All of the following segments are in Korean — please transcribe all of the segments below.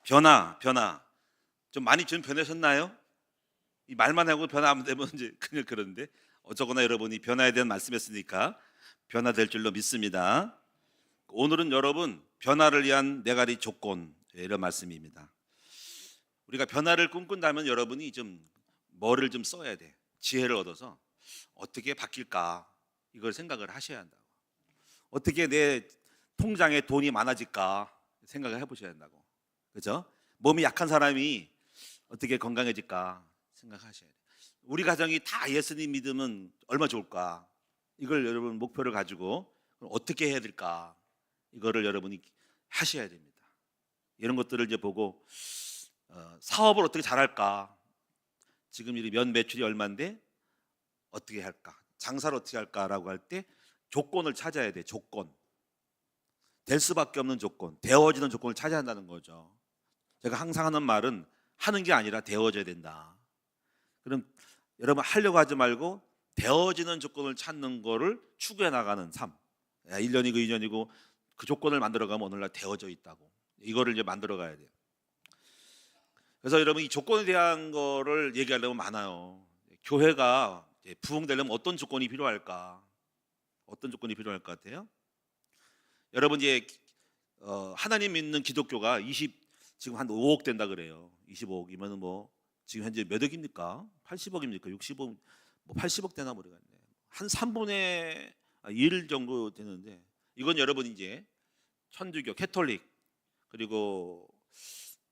변화. 좀 변하셨나요? 이 말만 하고 변화 안 되면 이제 그냥 그런데 어쩌거나 여러분이 변화에 대한 말씀했으니까 변화될 줄로 믿습니다. 오늘은 여러분 변화를 위한 네 가지 조건 이런 말씀입니다. 우리가 변화를 꿈꾼다면 여러분이 좀 뭐를 좀 써야 돼. 지혜를 얻어서 어떻게 바뀔까 이걸 생각을 하셔야 한다고. 어떻게 내 통장에 돈이 많아질까 생각을 해보셔야 한다고. 그죠? 몸이 약한 사람이 어떻게 건강해질까 생각하셔야 돼요. 우리 가정이 다 예수님 믿으면 얼마나 좋을까. 이걸 여러분 목표를 가지고 어떻게 해야 될까 이거를 여러분이 하셔야 됩니다. 이런 것들을 이제 보고 사업을 어떻게 잘할까. 지금 이 연 매출이 얼마인데 어떻게 할까. 장사를 어떻게 할까라고 할 때 조건을 찾아야 돼. 조건. 될 수밖에 없는 조건, 되어지는 조건을 찾아야 한다는 거죠. 제가 항상 하는 말은 하는 게 아니라 되어져야 된다. 그럼 여러분 하려고 하지 말고 되어지는 조건을 찾는 거를 추구해 나가는 삶. 1년이고 2년이고 그 조건을 만들어가면 오늘날 되어져 있다고. 이거를 이제 만들어 가야 돼요. 그래서 여러분 이 조건에 대한 거를 얘기하려면 많아요. 교회가 부흥되려면 어떤 조건이 필요할까? 어떤 조건이 필요할 것 같아요? 여러분 이제 하나님 믿는 기독교가 지금 한 5억 된다 그래요. 25억이면 뭐 지금 현재 몇 억입니까? 80억입니까? 60억, 뭐 80억 되나 모르겠네. 한 3분의 1 정도 되는데 이건 여러분 이제 천주교, 캐톨릭 그리고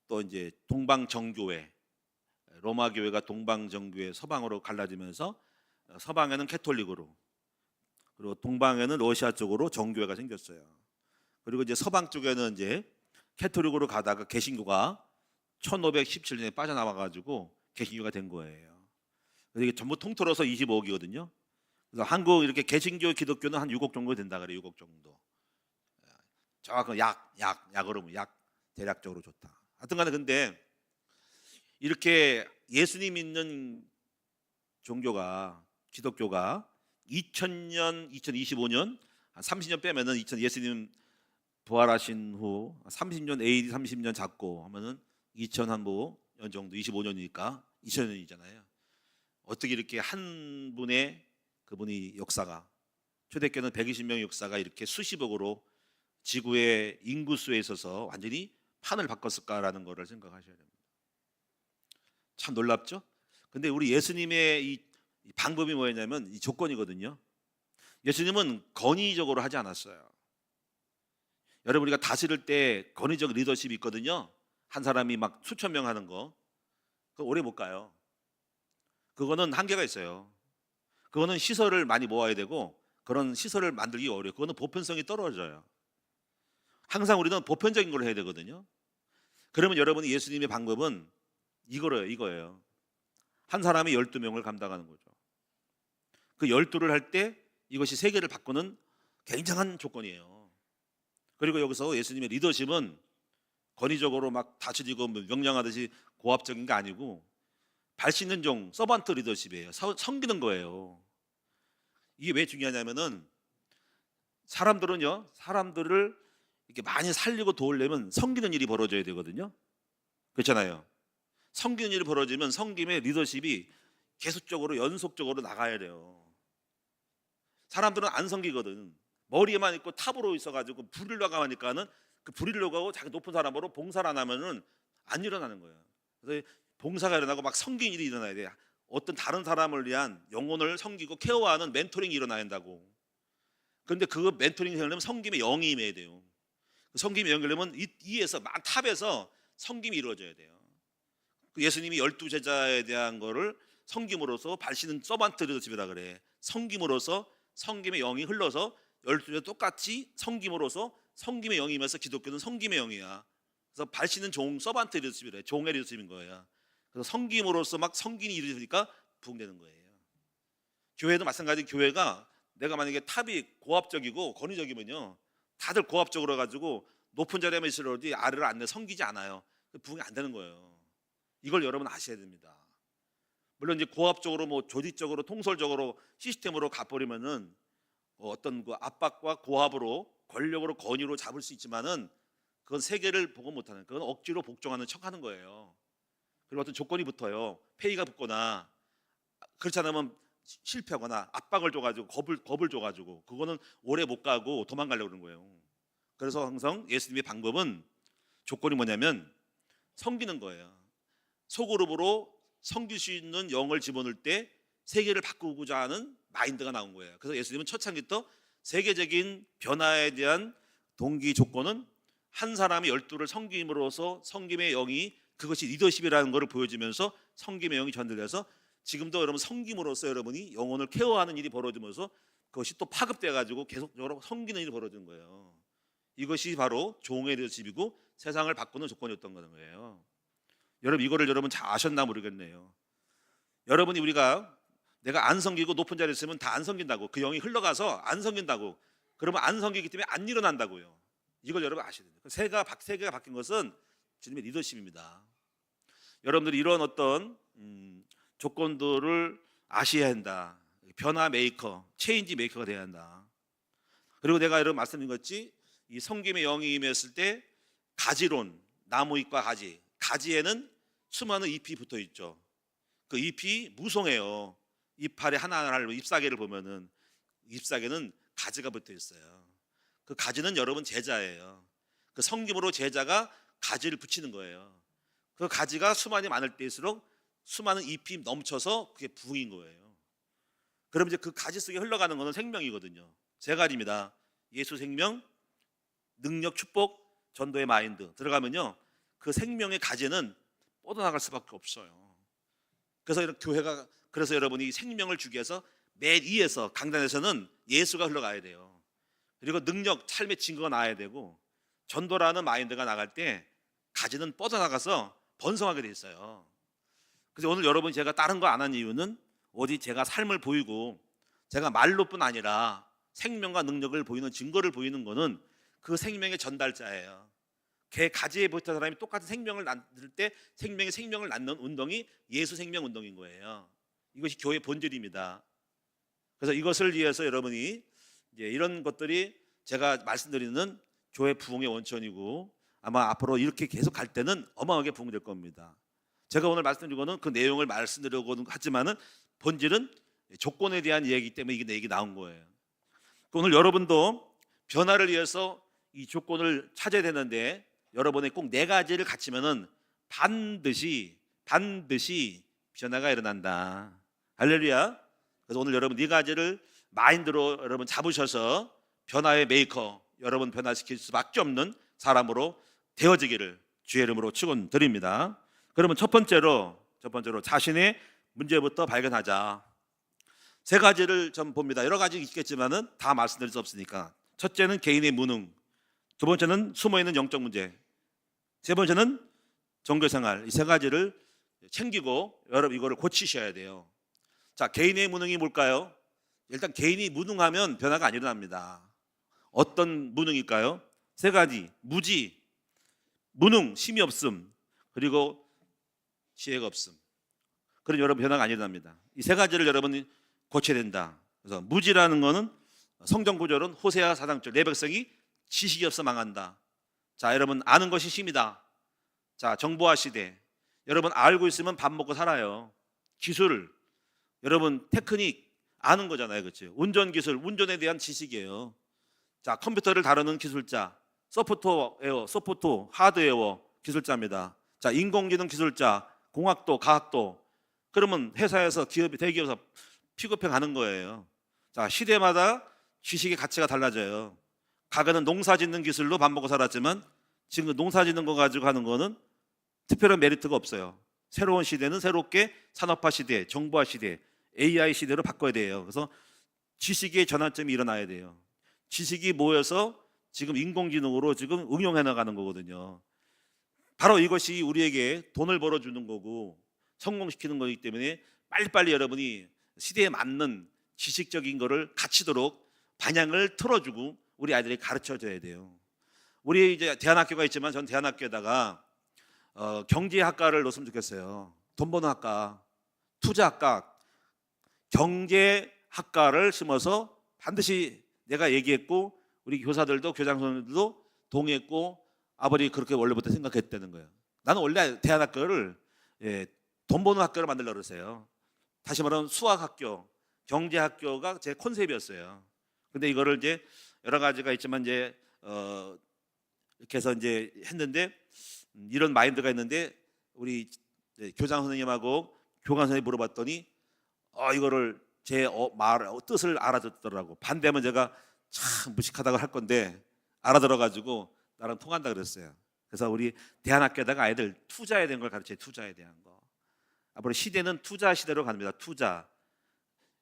또 이제 동방정교회, 로마 교회가 동방정교회 서방으로 갈라지면서 서방에는 캐톨릭으로 그리고 동방에는 러시아 쪽으로 정교회가 생겼어요. 그리고 이제 서방 쪽에는 이제 캐톨릭으로 가다가 개신교가 1517년에 빠져나와 가지고 개신교가 된 거예요. 그래서 이게 전부 통틀어서 25억이거든요. 그래서 한국 이렇게 개신교 기독교는 한 6억 정도 된다 그래요. 6억 정도. 정확한 약으로 약 대략적으로 좋다. 하여튼간에 근데 이렇게 예수님 믿는 종교가 기독교가 2000년, 2025년 한 30년 빼면은 예수님 부활하신 후 30년 AD 30년 잡고 하면은 2000년 정도 25년이니까 2000년이잖아요. 어떻게 이렇게 한 분의 그분이 역사가 초대교회는 120명의 역사가 이렇게 수십억으로 지구의 인구수에 있어서 완전히 판을 바꿨을까라는 것을 생각하셔야 됩니다. 참 놀랍죠? 근데 우리 예수님의 이 방법이 뭐였냐면 이 조건이거든요. 예수님은 권위적으로 하지 않았어요. 여러분 우리가 다스릴 때 권위적 리더십이 있거든요. 한 사람이 막 수천 명 하는 거 그거 오래 못 가요. 그거는 한계가 있어요. 그거는 시설을 많이 모아야 되고 그런 시설을 만들기 어려워요. 그거는 보편성이 떨어져요. 항상 우리는 보편적인 걸 해야 되거든요. 그러면 여러분이 예수님의 방법은 이거예요. 한 사람이 12명을 감당하는 거죠. 그 12를 할 때 이것이 세계를 바꾸는 굉장한 조건이에요. 그리고 여기서 예수님의 리더십은 권위적으로 막 다스리고 명령하듯이 고압적인 게 아니고 발 씻는 종, 서반트 리더십이에요. 섬기는 거예요. 이게 왜 중요하냐면은 사람들을 이렇게 많이 살리고 도우려면 섬기는 일이 벌어져야 되거든요. 그렇잖아요. 섬기는 일이 벌어지면 섬김의 리더십이 계속적으로 연속적으로 나가야 돼요. 사람들은 안 섬기거든. 머리에만 있고 탑으로 있어가지고 부리려고 하니까는 그 부리려고 하고 자기 높은 사람으로 봉사를 안 하면은 안 일어나는 거예요. 그래서 봉사가 일어나고 막 섬기는 일이 일어나야 돼. 어떤 다른 사람을 위한 영혼을 섬기고 케어하는 멘토링이 일어나야 한다고. 그런데 그 멘토링이 되려면 섬김의 영이 임해야 돼요. 섬김의 영이 되려면 이에서 탑에서 섬김이 이루어져야 돼요. 예수님이 12제자에 대한 거를 섬김으로써 발신은 서반트 리더십이라 그래. 섬김으로써 섬김의 영이 흘러서 12제자 똑같이 섬김으로써 섬김의 영이면서 기독교는 섬김의 영이야. 그래서 발신은 서반트 리더십이래. 종의 리더십인 거예요. 그래서 섬김으로써 막 섬김이 이루어지니까 부흥되는 거예요. 교회도 마찬가지. 교회가 내가 만약에 탑이 고압적이고 권위적이면요, 다들 고압적으로 해가지고 높은 자리에만 있으려지 아래를 안 내 섬기지 않아요. 부흥이 안 되는 거예요. 이걸 여러분 아셔야 됩니다. 물론 이제 고압적으로 뭐 조직적으로 통솔적으로 시스템으로 가버리면은 어떤 그 압박과 고압으로 권력으로 권위로 잡을 수 있지만은 그건 세계를 보고 못하는, 그건 억지로 복종하는 척하는 거예요. 그리고 어떤 조건이 붙어요. 페이가 붙거나 그렇지 않으면 실패하거나 압박을 줘가지고 겁을 줘가지고 그거는 오래 못 가고 도망가려고 그러는 거예요. 그래서 항상 예수님의 방법은 조건이 뭐냐면 섬기는 거예요. 소그룹으로 섬길 수 있는 영을 집어넣을 때 세계를 바꾸고자 하는 마인드가 나온 거예요. 그래서 예수님은 초창기부터 세계적인 변화에 대한 동기 조건은 한 사람이 12를 섬김으로써 섬김의 영이, 그것이 리더십이라는 것을 보여주면서 섬김의 영이 전달돼서 지금도 여러분 섬김으로써 여러분이 영혼을 케어하는 일이 벌어지면서 그것이 또 파급돼 가지고 계속적으로 섬기는 일이 벌어지는 거예요. 이것이 바로 종의 리더십이고 세상을 바꾸는 조건이었던 거예요. 여러분 이거를 여러분 잘 아셨나 모르겠네요. 여러분이 우리가 내가 안 섬기고 높은 자리에 있으면 다 안 섬긴다고, 그 영이 흘러가서 안 섬긴다고, 그러면 안 섬기기 때문에 안 일어난다고요. 이걸 여러분 아셔야 돼요. 세계가 바뀐 것은 주님의 리더십입니다. 여러분들이 이런 어떤 조건들을 아셔야 한다. 변화 메이커, 체인지 메이커가 돼야 한다. 그리고 내가 여러분 말씀드린 것이 이 섬김의 영이 임했을 때 가지론, 나무잎과 가지에는 수많은 잎이 붙어 있죠. 그 잎이 무성해요. 잎알에 하나하나 잎사귀를 보면은 잎사귀는 가지가 붙어 있어요. 그 가지는 여러분 제자예요. 그 섬김으로 제자가 가지를 붙이는 거예요. 그 가지가 수많이 많을 때일수록 수많은 잎이 넘쳐서 그게 부흥인 거예요. 그럼 이제 그 가지 속에 흘러가는 것은 생명이거든요. 세 가지입니다. 예수 생명, 능력, 축복, 전도의 마인드 들어가면요, 그 생명의 가지는 뻗어나갈 수밖에 없어요. 그래서 여러분이 생명을 주기 위해서 맨 위에서 강단에서는 예수가 흘러가야 돼요. 그리고 능력, 삶의 증거가 나와야 되고, 전도라는 마인드가 나갈 때 가지는 뻗어나가서 번성하게 돼 있어요. 그래서 오늘 여러분 제가 다른 거 안 한 이유는 어디 제가 삶을 보이고 제가 말로뿐 아니라 생명과 능력을 보이는 증거를 보이는 거는 그 생명의 전달자예요. 개 가지에 붙은 사람이 똑같은 생명을 낳을 때 생명을 낳는 운동이 예수 생명 운동인 거예요. 이것이 교회의 본질입니다. 그래서 이것을 위해서 여러분이 이제 이런 것들이 제가 말씀드리는 교회 부흥의 원천이고, 아마 앞으로 이렇게 계속 갈 때는 어마어마하게 부흥될 겁니다. 제가 오늘 말씀드린 거는 그 내용을 말씀드리려고 하지만은 본질은 조건에 대한 얘기이기 때문에 이게 내 얘기 나온 거예요. 오늘 여러분도 변화를 위해서 이 조건을 찾아야 되는데, 여러분의 꼭 네 가지를 갖추면은 반드시 변화가 일어난다. 할렐루야. 그래서 오늘 여러분 네 가지를 마인드로 여러분 잡으셔서 변화의 메이커, 여러분 변화시킬 수밖에 없는 사람으로 되어지기를 주의 이름으로 축원드립니다. 그러면 첫 번째로 자신의 문제부터 발견하자. 세 가지를 좀 봅니다. 여러 가지 있겠지만은 다 말씀드릴 수 없으니까. 첫째는 개인의 무능, 두 번째는 숨어있는 영적 문제, 세 번째는 종교생활. 이 세 가지를 챙기고 여러분 이거를 고치셔야 돼요. 자, 개인의 무능이 뭘까요? 일단 개인이 무능하면 변화가 안 일어납니다. 어떤 무능일까요? 세 가지. 무지, 무능, 힘이 없음, 그리고 지혜가 없음. 그럼 여러분 변화가 안 일어납니다. 이 세 가지를 여러분이 고쳐야 된다. 그래서 무지라는 거는 성경 구절은 호세아 4장 내 백성이 지식이 없어 망한다. 자, 여러분 아는 것이 힘이다. 자, 정보화 시대. 여러분 알고 있으면 밥 먹고 살아요. 기술, 여러분 테크닉 아는 거잖아요, 그렇죠? 운전 기술, 운전에 대한 지식이에요. 자, 컴퓨터를 다루는 기술자, 소프트웨어, 하드웨어 기술자입니다. 자, 인공지능 기술자, 공학도, 과학도. 그러면 회사에서 대기업에서 픽업해 가는 거예요. 자, 시대마다 지식의 가치가 달라져요. 과거는 농사 짓는 기술로 밥 먹고 살았지만 지금 농사 짓는 거 가지고 하는 거는 특별한 메리트가 없어요. 새로운 시대는 새롭게 산업화 시대, 정보화 시대, AI 시대로 바꿔야 돼요. 그래서 지식의 전환점이 일어나야 돼요. 지식이 모여서 지금 인공지능으로 지금 응용해 나가는 거거든요. 바로 이것이 우리에게 돈을 벌어주는 거고 성공시키는 거기 때문에 빨리빨리 여러분이 시대에 맞는 지식적인 거를 갖추도록 방향을 틀어주고 우리 아이들에게 가르쳐줘야 돼요. 우리 이제 대안학교가 있지만 전 대안학교에다가 경제학과를 넣었으면 좋겠어요. 돈 버는 학과, 투자학과, 경제학과를 심어서 반드시 내가 얘기했고 우리 교사들도 교장 선생님들도 동의했고 아버지 그렇게 원래부터 생각했다는 거예요. 나는 원래 대안학교를 돈 버는 학교를 만들려고 그랬어요. 다시 말하면 수학학교, 경제학교가 제 컨셉이었어요. 근데 이거를 이제 여러 가지가 있지만 이제 이렇게 해서 이제 했는데 이런 마인드가 있는데 우리 교장 선생님하고 교감 선생님 물어봤더니 이거를 제 뜻을 알아듣더라고. 반대하면 제가 참 무식하다고 할 건데 알아들어가지고 나랑 통한다 그랬어요. 그래서 우리 대안학교에다가 아이들 투자에 대한 걸 가르쳐요. 투자에 대한 거. 앞으로 시대는 투자 시대로 갑니다. 투자.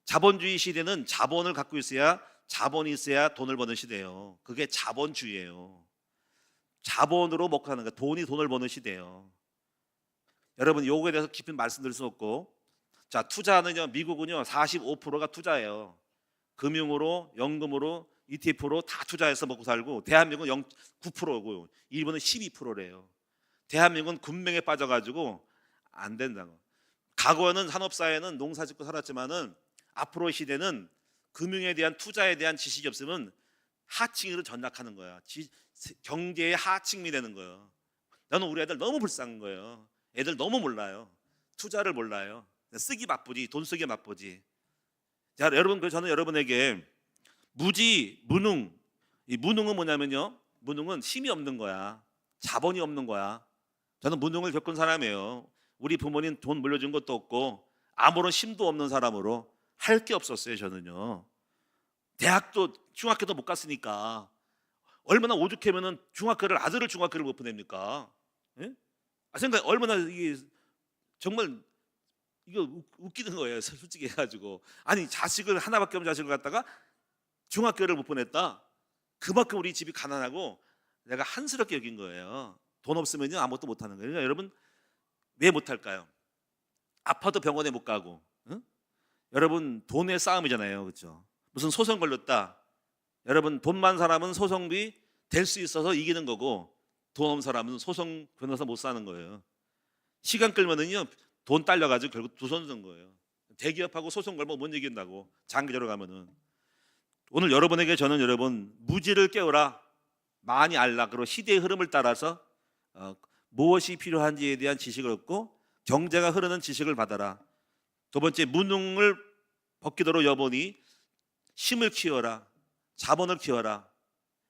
자본주의 시대는 자본을 갖고 있어야 자본이 있어야 돈을 버는 시대예요. 그게 자본주의예요. 자본으로 먹고 하는 거. 돈이 돈을 버는 시대예요. 여러분 요거에 대해서 깊이 말씀드릴 수 없고, 자 투자는요 미국은요 45%가 투자예요. 금융으로, 연금으로, ETF로 다 투자해서 먹고 살고 대한민국은 9%고 일본은 12%래요. 대한민국은 군명에 빠져가지고 안 된다고. 과거에는 산업사회는 농사짓고 살았지만은 앞으로의 시대는 금융에 대한 투자에 대한 지식이 없으면 하층으로 전락하는 거야. 경제의 하층이 되는 거예요. 나는 우리 애들 너무 불쌍한 거예요. 애들 너무 몰라요. 투자를 몰라요. 쓰기 바쁘지, 돈 쓰기 바쁘지. 자, 여러분, 저는 여러분에게 무지, 무능. 이 무능은 뭐냐면요. 무능은 힘이 없는 거야. 자본이 없는 거야. 저는 무능을 겪은 사람이에요. 우리 부모님 돈 물려준 것도 없고 아무런 힘도 없는 사람으로 할 게 없었어요. 저는요. 대학도 중학교도 못 갔으니까 얼마나 오죽하면은 아들을 중학교를 못 보냅니까? 예? 생각 얼마나 이게 정말 이거 웃기는 거예요. 솔직히 해가지고 아니 자식을 하나밖에 없는 자식을 갖다가 중학교를 못 보냈다. 그만큼 우리 집이 가난하고 내가 한스럽게 여긴 거예요. 돈 없으면 아무것도 못 하는 거예요. 그러니까 여러분 왜 못 할까요? 아파도 병원에 못 가고, 응? 여러분 돈의 싸움이잖아요, 그렇죠? 무슨 소송 걸렸다. 여러분 돈 많은 사람은 소송비 될 수 있어서 이기는 거고 돈 없는 사람은 소송 변호사 못 사는 거예요. 시간 끌면은요 돈 딸려가지고 결국 두 손 든 거예요. 대기업하고 소송 걸면 못 이긴다고 장기적으로 가면은. 오늘 여러분에게 저는 여러분 무지를 깨우라, 많이 알라. 그리고 시대의 흐름을 따라서 무엇이 필요한지에 대한 지식을 얻고 경제가 흐르는 지식을 받아라. 두 번째 무능을 벗기도록 여보니 힘을 키워라, 자본을 키워라.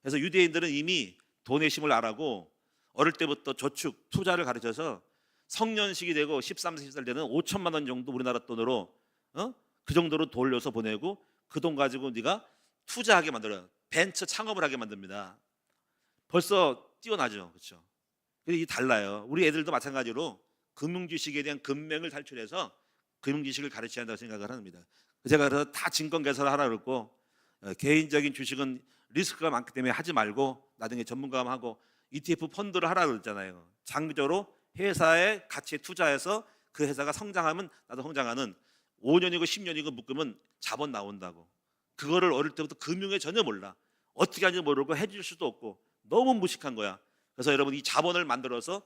그래서 유대인들은 이미 돈의 힘을 알아고 어릴 때부터 저축, 투자를 가르쳐서 성년식이 되고 13, 14살 되는 5천만 원 정도 우리나라 돈으로 그 정도로 돌려서 보내고 그 돈 가지고 네가 투자하게 만들어요. 벤처 창업을 하게 만듭니다. 벌써 뛰어나죠, 그렇죠? 근데 이게 달라요. 우리 애들도 마찬가지로 금융지식에 대한 근맥을 탈출해서 금융지식을 가르쳐야 한다고 생각을 합니다. 제가 그래서 다 증권 개설을 하라 그랬고 개인적인 주식은 리스크가 많기 때문에 하지 말고 나중에 전문가만 하고 ETF 펀드를 하라 그랬잖아요. 장기적으로 회사의 가치에 투자해서 그 회사가 성장하면 나도 성장하는 5년이고 10년이고 묶으면 자본 나온다고. 그거를 어릴 때부터 금융에 전혀 몰라. 어떻게 하는지 모르고 해줄 수도 없고 너무 무식한 거야. 그래서 여러분 이 자본을 만들어서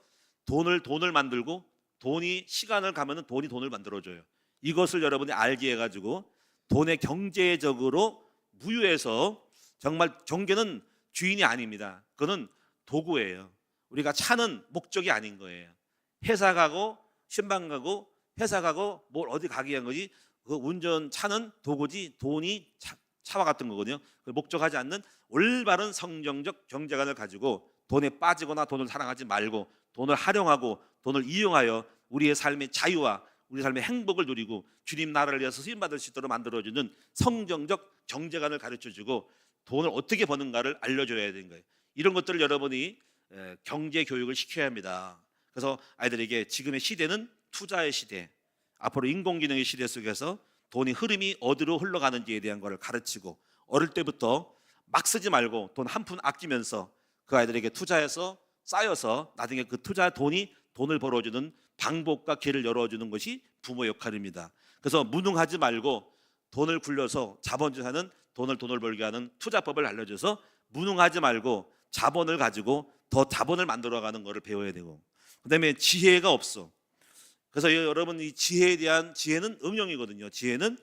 돈을 만들고 돈이 시간을 가면은 돈이 돈을 만들어줘요. 이것을 여러분이 알게 해가지고 돈의 경제적으로 무효해서 정말 경제는 주인이 아닙니다. 그거는 도구예요. 우리가 차는 목적이 아닌 거예요. 회사 가고 신방 가고 회사 가고 뭘 어디 가기 위한 거지. 그 운전 차는 도구지 돈이 차와 같은 거거든요. 목적하지 않는 올바른 성정적 경제관을 가지고 돈에 빠지거나 돈을 사랑하지 말고 돈을 활용하고 돈을 이용하여 우리의 삶의 자유와 우리 삶의 행복을 누리고 주님 나라를 위해서 쓰임받을 수 있도록 만들어주는 성정적 경제관을 가르쳐주고 돈을 어떻게 버는가를 알려줘야 되는 거예요. 이런 것들을 여러분이 경제 교육을 시켜야 합니다. 그래서 아이들에게 지금의 시대는 투자의 시대, 앞으로 인공지능의 시대 속에서 돈의 흐름이 어디로 흘러가는지에 대한 것을 가르치고 어릴 때부터 막 쓰지 말고 돈 한 푼 아끼면서 그 아이들에게 투자해서 쌓여서 나중에 그 투자 돈이 돈을 벌어주는 방법과 길을 열어주는 것이 부모 역할입니다. 그래서 무능하지 말고 돈을 굴려서 자본주의하는 돈을 벌게 하는 투자법을 알려줘서 무능하지 말고 자본을 가지고 더 자본을 만들어가는 것을 배워야 되고 그다음에 지혜가 없어. 그래서 여러분 이 지혜에 대한 지혜는 응용이거든요. 지혜는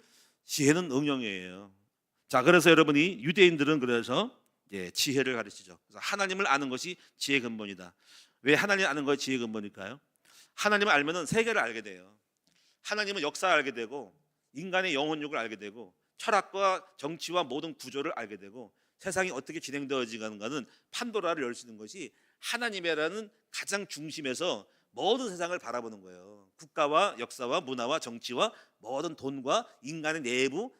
응용이에요. 자, 그래서 여러분이 유대인들은 그래서 지혜를 가르치죠. 그래서 하나님을 아는 것이 지혜의 근본이다. 왜 하나님을 아는 것이 지혜의 근본일까요? 하나님을 알면은 세계를 알게 돼요. 하나님은 역사를 알게 되고 인간의 영혼력을 알게 되고 철학과 정치와 모든 구조를 알게 되고 세상이 어떻게 진행되어지는가는 판도라를 열 수 있는 것이 하나님이라는 가장 중심에서 모든 세상을 바라보는 거예요. 국가와 역사와 문화와 정치와 모든 돈과 인간의 내부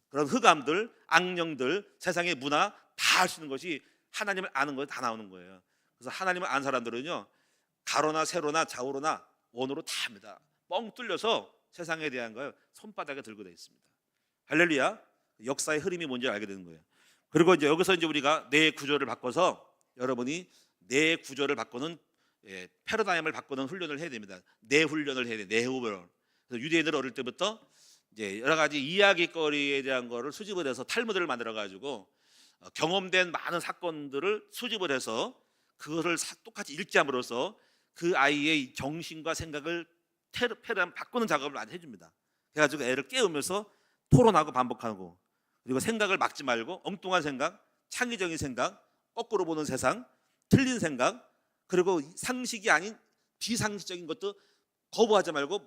그런 흑암들, 악령들, 세상의 문화 다 알 수 있는 것이 하나님을 아는 것이 다 나오는 거예요. 그래서 하나님을 아는 사람들은요, 가로나 세로나 좌우로나 원으로 다 합니다. 뻥 뚫려서 세상에 대한 걸 손바닥에 들고 돼 있습니다. 할렐루야. 역사의 흐름이 뭔지 알게 되는 거예요. 그리고 이제 여기서 이제 우리가 뇌 구조를 바꿔서 여러분이 뇌 구조를 바꾸는 패러다임을 바꾸는 훈련을 해야 됩니다. 뇌 훈련을 해야 돼요. 뇌후련. 그래서 유대인들 어릴 때부터 이제 여러 가지 이야기거리에 대한 거를 수집을 해서 탈무드를 만들어 가지고 경험된 많은 사건들을 수집을 해서 그것을 똑같이 읽게 함으로써 그 아이의 정신과 생각을 패러다임 바꾸는 작업을 많이 해줍니다. 그래가지고 애를 깨우면서 토론하고 반복하고, 그리고 생각을 막지 말고 엉뚱한 생각, 창의적인 생각, 거꾸로 보는 세상, 틀린 생각, 그리고 상식이 아닌 비상식적인 것도 거부하지 말고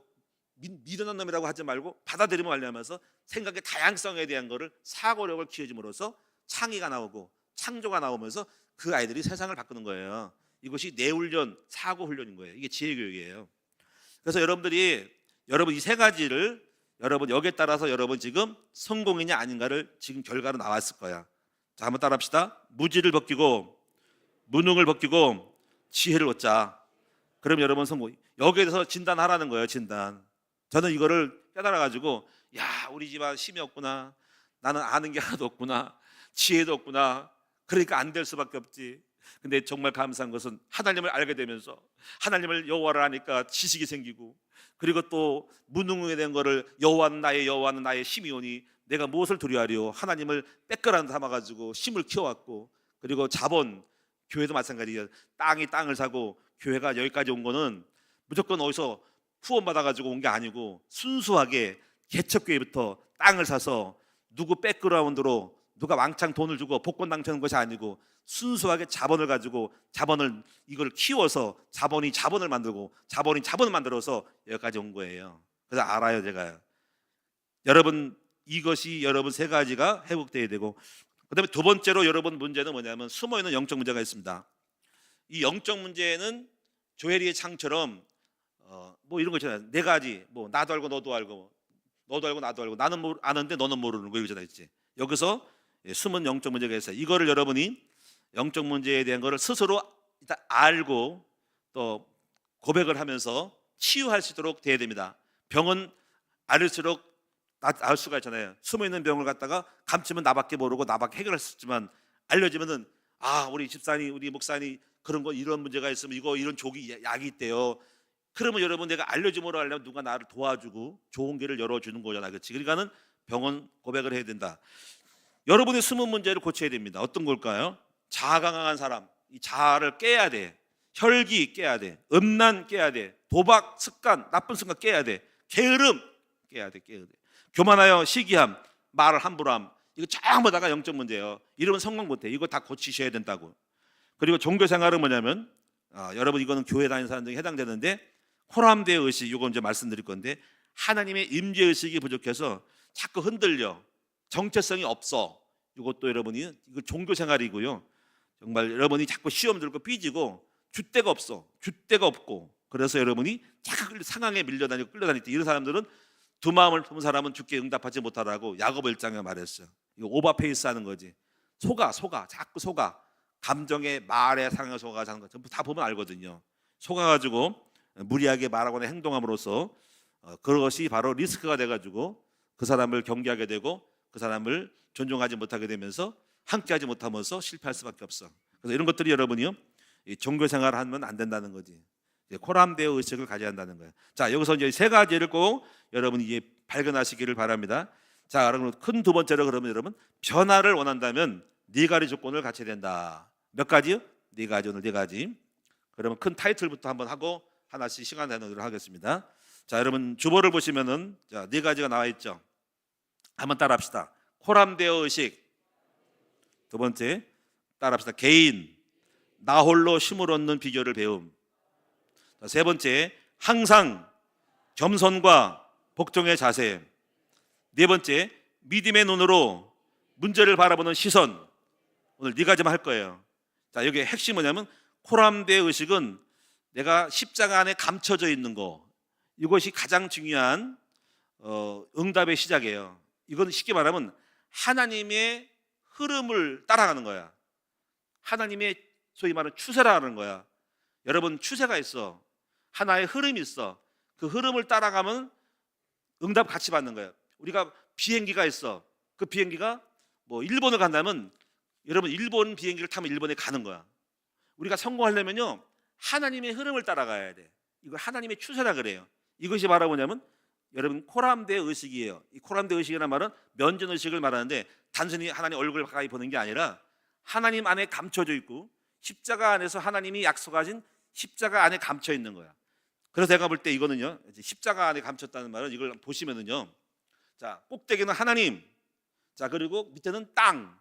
미련한 놈이라고 하지 말고 받아들이면 하려면서 생각의 다양성에 대한 거를 사고력을 키워줌으로써 창의가 나오고 창조가 나오면서 그 아이들이 세상을 바꾸는 거예요. 이것이 뇌훈련, 사고훈련인 거예요. 이게 지혜교육이에요. 그래서 여러분들이 이 세 가지를 여러분 여기에 따라서 여러분 지금 성공이냐 아닌가를 지금 결과로 나왔을 거야. 자, 한번 따라합시다. 무지를 벗기고 무능을 벗기고 지혜를 얻자. 그럼 여러분 성공. 여기에 대해서 진단하라는 거예요. 진단. 저는 이거를 깨달아가지고 야, 우리 집안 힘이 없구나. 나는 아는 게 하나도 없구나. 지혜도 없구나. 그러니까 안 될 수밖에 없지. 근데 정말 감사한 것은 하나님을 알게 되면서 하나님을 여호와를 아니까 지식이 생기고, 그리고 또 무능에 대한 거를 여호와는 나의 힘이오니 내가 무엇을 두려워하리요. 하나님을 빼끄란 삼아가지고 힘을 키워왔고, 그리고 자본, 교회도 마찬가지예요. 땅을 사고 교회가 여기까지 온 거는 무조건 어디서 후원 받아가지고 온 게 아니고 순수하게 개척교회부터 땅을 사서 누구 백그라운드로 누가 왕창 돈을 주고 복권 당첨한 것이 아니고 순수하게 자본을 가지고 이걸 키워서 자본을 만들고 자본이 자본을 만들어서 여기까지 온 거예요. 그래서 알아요, 제가요. 여러분, 이것이 여러분 세 가지가 회복돼야 되고, 그다음에 두 번째로 여러분 문제는 뭐냐면 숨어있는 영적 문제가 있습니다. 이 영적 문제는 조엘의 창처럼 뭐 이런 거 있잖아요. 네 가지, 뭐 나도 알고 너도 알고 너도 알고 나도 알고 나는 아는데 너는 모르는 거 이거잖아요. 여기서 숨은 영적 문제가 있어요. 이거를 여러분이 영적 문제에 대한 거를 스스로 일단 알고 또 고백을 하면서 치유할 수 있도록 돼야 됩니다. 병은 알을수록 알 수가 있잖아요. 숨어있는 병을 갖다가 감추면 나밖에 모르고 나밖에 해결할 수 있지만 알려지면은 우리 집사님, 우리 목사님 그런 거 이런 문제가 있으면 이런 조기 약이 있대요. 그러면 여러분 내가 알려줌으로 하려면 누가 나를 도와주고 좋은 길을 열어주는 거잖아, 그렇지? 그러니까는 병은 고백을 해야 된다. 여러분의 숨은 문제를 고쳐야 됩니다. 어떤 걸까요? 자아가 강한 사람, 이 자아를 깨야 돼. 혈기 깨야 돼. 음란 깨야 돼. 도박 습관, 나쁜 습관 깨야 돼. 게으름 깨야 돼. 교만하여 시기함, 말을 함부로 함, 이거 전부 다가 영적 문제예요. 이러면 성공 못해. 이거 다 고치셔야 된다고. 그리고 종교 생활은 뭐냐면 여러분 이거는 교회 다니는 사람들이 해당되는데 호람대 의식, 이거 이제 말씀드릴 건데 하나님의 임재 의식이 부족해서 자꾸 흔들려. 정체성이 없어. 이것도 여러분이 이거 종교 생활이고요. 정말 여러분이 자꾸 시험 들고 삐지고 줏대가 없어. 줏대가 없고 그래서 여러분이 자꾸 상황에 밀려다니고 끌려다닐 때 이런 사람들은 두 마음을 품은 사람은 주께 응답하지 못하라고 야고보 1장에 말했어요. 이거 오버페이스 하는 거지. 속아 자꾸 속아. 감정에 말에 상해 속아서 하는 거 전부 다 보면 알거든요. 속아가지고 무리하게 말하거나 행동함으로써 그것이 바로 리스크가 돼가지고 그 사람을 경계하게 되고 그 사람을 존중하지 못하게 되면서 함께하지 못하면서 실패할 수밖에 없어. 그래서 이런 것들이 여러분이요 종교 생활을 하면 안 된다는 거지. 코람데오 의식을 가져야 한다는 거예요. 자, 여기서 이제 세 가지를 꼭 여러분이 이제 발견하시기를 바랍니다. 자, 그러면 큰 두 번째로 그러면 여러분 변화를 원한다면 네 가지 조건을 갖춰야 된다. 몇 가지요? 네 가지, 오늘 네 가지. 그러면 큰 타이틀부터 한번 하고 하나씩 시간 내도록 하겠습니다. 자, 여러분 주보를 보시면은 자, 네 가지가 나와 있죠. 한번 따라합시다. 코람데오 의식. 두 번째, 따라합시다. 개인, 나 홀로 힘을 얻는 비결을 배움. 세 번째, 항상 겸손과 복종의 자세. 네 번째, 믿음의 눈으로 문제를 바라보는 시선. 오늘 네 가지만 할 거예요. 자, 여기 핵심 뭐냐면 코람데 의식은 내가 십자가 안에 감춰져 있는 거, 이것이 가장 중요한 응답의 시작이에요. 이건 쉽게 말하면 하나님의 흐름을 따라가는 거야. 하나님의 소위 말하는 추세라는 거야. 여러분, 추세가 있어. 하나의 흐름이 있어. 그 흐름을 따라가면 응답 같이 받는 거야. 우리가 비행기가 있어. 그 비행기가 뭐 일본을 간다면 여러분, 일본 비행기를 타면 일본에 가는 거야. 우리가 성공하려면요, 하나님의 흐름을 따라가야 돼. 이거 하나님의 추세라 그래요. 이것이 바로 뭐냐면 여러분, 코람데 의식이에요. 이 코람데 의식이라는 말은 면전 의식을 말하는데 단순히 하나님 얼굴을 가까이 보는 게 아니라 하나님 안에 감춰져 있고 십자가 안에서 하나님이 약속하신 십자가 안에 감춰 있는 거야. 그래서 제가 볼 때 이거는요, 십자가 안에 감췄다는 말은 이걸 보시면은요, 자, 꼭대기는 하나님, 자, 그리고 밑에는 땅,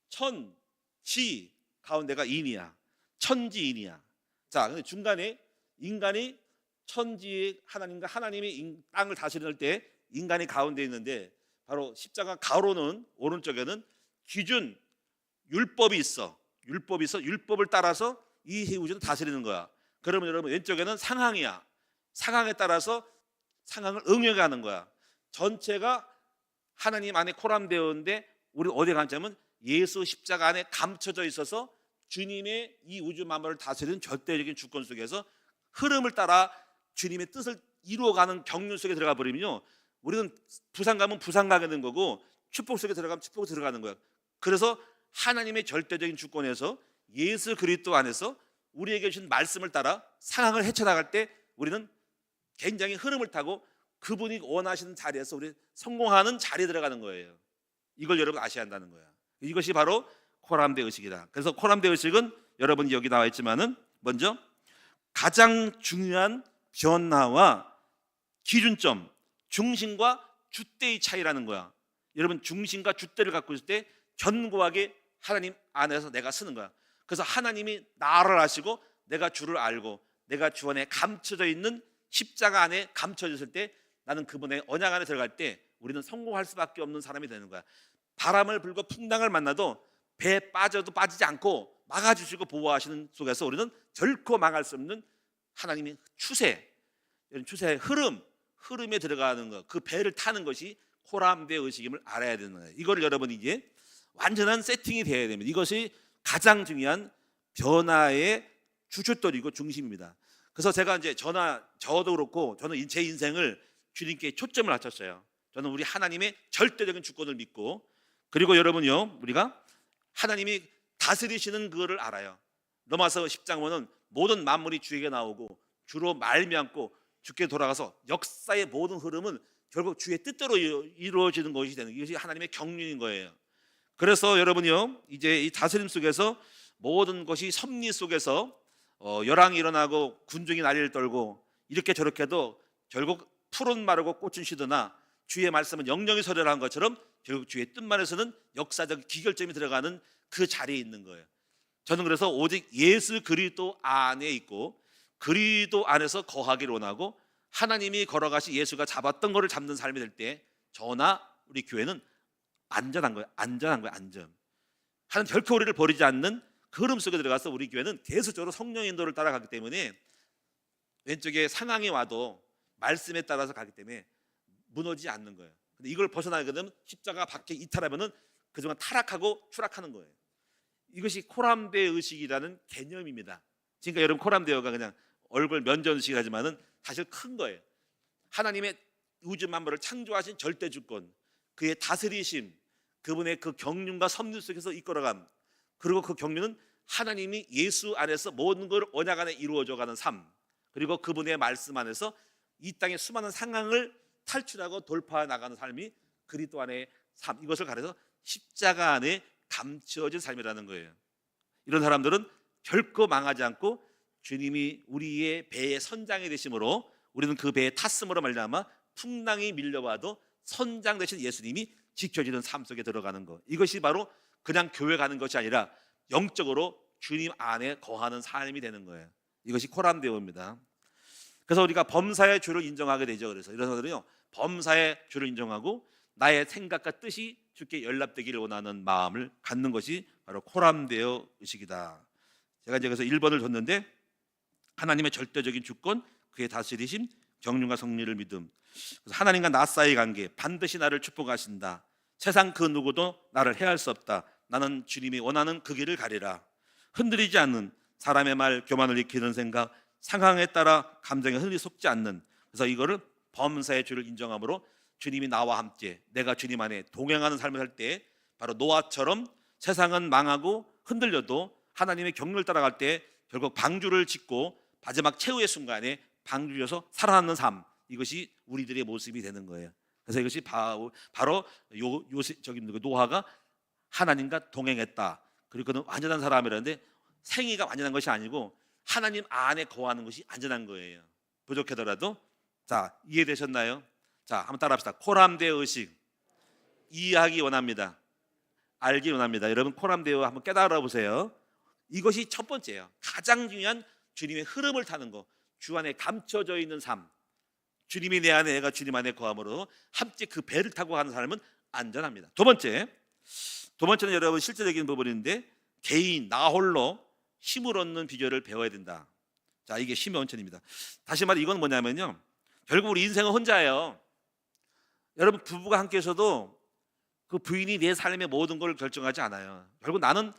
천, 지, 가운데가 인이야. 천지인이야. 자, 근데 중간에 인간이 천지의 하나님과 하나님이 땅을 다스릴 때 인간이 가운데 있는데, 바로 십자가 가로는 오른쪽에는 기준, 율법이 있어. 율법을 따라서 이 우주는 다스리는 거야. 그러면 여러분, 왼쪽에는 상황이야. 상황에 따라서 상황을 응용하는 거야. 전체가 하나님 안에 코람되어 있는데 우리 어디에 감추면 예수 십자가 안에 감춰져 있어서 주님의 이 우주 만물을 다스리는 절대적인 주권 속에서 흐름을 따라 주님의 뜻을 이루어가는 경륜 속에 들어가 버리면요, 우리는 부산 가면 부산 가게 되는 거고 축복 속에 들어가면 축복에 들어가는 거야. 그래서 하나님의 절대적인 주권에서 예수 그리스도 안에서 우리에게 주신 말씀을 따라 상황을 헤쳐나갈 때 우리는 굉장히 흐름을 타고 그분이 원하시는 자리에서 우리 성공하는 자리에 들어가는 거예요. 이걸 여러분 아셔야 한다는 거야. 이것이 바로 코람데 의식이다. 그래서 코람데 의식은 여러분이 여기 나와 있지만은 먼저 가장 중요한 변화와 기준점, 중심과 줏대의 차이라는 거야. 여러분, 중심과 줏대를 갖고 있을 때 견고하게 하나님 안에서 내가 쓰는 거야. 그래서 하나님이 나를 아시고 내가 주를 알고 내가 주 안에 감춰져 있는 십자가 안에 감춰져 있을 때 나는 그분의 언약 안에 들어갈 때 우리는 성공할 수밖에 없는 사람이 되는 거야. 바람을 불고 풍랑을 만나도 배에 빠져도 빠지지 않고 막아주시고 보호하시는 속에서 우리는 결코 망할 수 없는 하나님의 추세, 이런 추세의 흐름에 들어가는 것, 그 배를 타는 것이 코람데 의식임을 알아야 되는 거예요. 이걸 여러분이 이제 완전한 세팅이 되어야 됩니다. 이것이 가장 중요한 변화의 주춧돌이고 중심입니다. 그래서 제가 이제 저도 그렇고 저는 제 인생을 주님께 초점을 맞췄어요. 저는 우리 하나님의 절대적인 주권을 믿고, 그리고 여러분요, 우리가 하나님이 다스리시는 그거를 알아요. 로마서 10장 보면 모든 만물이 주에게 나오고 주로 말미암고 주께 돌아가서 역사의 모든 흐름은 결국 주의 뜻대로 이루어지는 것이 되는, 이것이 하나님의 경륜인 거예요. 그래서 여러분이요, 이제 이 다스림 속에서 모든 것이 섭리 속에서 열왕이 일어나고 군중이 난리를 떨고 이렇게 저렇게도 결국 풀은 마르고 꽃은 시드나 주의 말씀은 영영이 서려라는 것처럼 결국 주의 뜻만에서는 역사적 기결점이 들어가는 그 자리에 있는 거예요. 저는 그래서 오직 예수 그리스도 안에 있고 그리스도 안에서 거하기를 원하고, 하나님이 걸어가시 예수가 잡았던 것을 잡는 삶이 될 때 저나 우리 교회는 안전한 거예요. 안전. 하나님 결코 우리를 버리지 않는 그 흐름 속에 들어가서 우리 교회는 계속적으로 성령 인도를 따라가기 때문에 왼쪽에 상황이 와도 말씀에 따라서 가기 때문에 무너지지 않는 거예요. 근데 이걸 벗어나게 되면 십자가 밖에 이탈하면은 그동안 타락하고 추락하는 거예요. 이것이 코람데 의식이라는 개념입니다. 그러니까 여러분, 코람데어가 그냥 얼굴 면전 의식이라지만은 사실 큰 거예요. 하나님의 우주 만물을 창조하신 절대 주권, 그의 다스리심, 그분의 그 경륜과 섭리 속에서 이끌어감, 그리고 그 경륜은 하나님이 예수 안에서 모든 걸 언약 안에 이루어져가는 삶, 그리고 그분의 말씀 안에서 이 땅의 수많은 상황을 탈출하고 돌파해 나가는 삶이 그리스도 안의 삶, 이것을 가려서 십자가 안에 감추어진 삶이라는 거예요. 이런 사람들은 결코 망하지 않고 주님이 우리의 배의 선장이 되심으로 우리는 그 배에 탔음으로 말미암아 풍랑이 밀려와도 선장 되신 예수님이 지켜지는 삶 속에 들어가는 것, 이것이 바로 그냥 교회 가는 것이 아니라 영적으로 주님 안에 거하는 삶이 되는 거예요. 이것이 코람데오입니다. 그래서 우리가 범사의 주를 인정하게 되죠. 그래서 이런 사람들은요, 범사의 주를 인정하고 나의 생각과 뜻이 주께 연락되기를 원하는 마음을 갖는 것이 바로 코람데오 의식이다. 제가 이제 그래서 1번을 줬는데, 하나님의 절대적인 주권, 그의 다스리심, 경륜과 성리를 믿음. 그래서 하나님과 나 사이의 관계, 반드시 나를 축복하신다. 세상 그 누구도 나를 해할 수 없다. 나는 주님이 원하는 그 길을 가리라. 흔들리지 않는, 사람의 말, 교만을 익히는 생각, 상황에 따라 감정에 흔히 속지 않는. 그래서 이거를 범사의 주를 인정함으로 주님이 나와 함께 내가 주님 안에 동행하는 삶을 살 때 바로 노아처럼 세상은 망하고 흔들려도 하나님의 경륜을 따라갈 때 결국 방주를 짓고 마지막 최후의 순간에 방주여서 살아남는 삶, 이것이 우리들의 모습이 되는 거예요. 그래서 이것이 바로 노아가 하나님과 동행했다. 그리고 그는 완전한 사람이라는데 생애가 완전한 것이 아니고 하나님 안에 거하는 것이 안전한 거예요. 부족하더라도. 자, 이해되셨나요? 자, 한번 따라합시다. 코람데오 의식 이해하기 원합니다. 알기 원합니다. 여러분 코람데오 한번 깨달아 보세요. 이것이 첫 번째예요. 가장 중요한 주님의 흐름을 타는 거, 주 안에 감춰져 있는 삶. 주님이 내 안에, 내가 주님 안에 거함으로 함께 그 배를 타고 가는 삶은 안전합니다. 두 번째는 여러분 실제적인 부분인데, 개인 나 홀로 힘을 얻는 비결을 배워야 된다. 자, 이게 힘의 원천입니다. 다시 말해 이건 뭐냐면요, 결국 우리 인생은 혼자예요. 여러분 부부가 함께 있어도 그 부인이 내 삶의 모든 걸 결정하지 않아요. 결국 나는